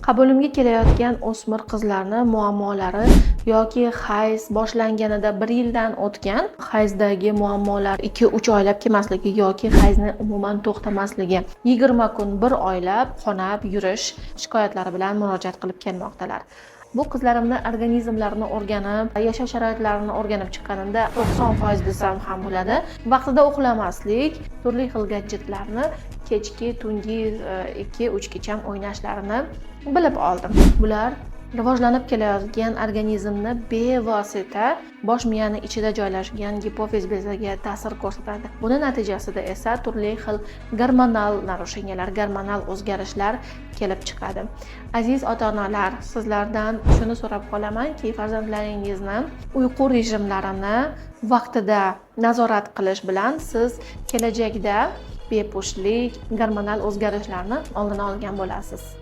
Qabulimga kelayotgan o'smir qizlarni muammolari yoki hayz boshlanganida 1 yildan o'tgan, hayzdagi muammolar 2-3 oylab kelmasligi yoki hayzni umuman to'xtamasligi, 20 kun 1 oylab qonab yurish shikoyatlari bilan murojaat qilib kelmoqdalar. Bu qizlarimni organizmlarini o'rganib, yashash sharoitlarini o'rganib chiqqanimda 90% desam ham bo'ladi. Vaqtida uxlamaslik, turli xil gadjetlarni kechki, tungi 2-3 kecham o'ynashlarini bilib oldim. Bular rivojlanib kelayotgan organizmni bevosita bosh miyani ichida joylashgan gipofiz beziga ta'sir ko'rsatadi. Buni natijasida esa turli xil gormonal narushenyalar, gormonal o'zgarishlar kelib chiqadi. Aziz ota-onalar, sizlardan shuni so'rab qolamanki, farzandlaringizni uyqu rejimlarini vaqtida nazorat qilish bilan siz kelajakda bepushtlik, gormonal o'zgarishlarni oldini olgan bo'lasiz.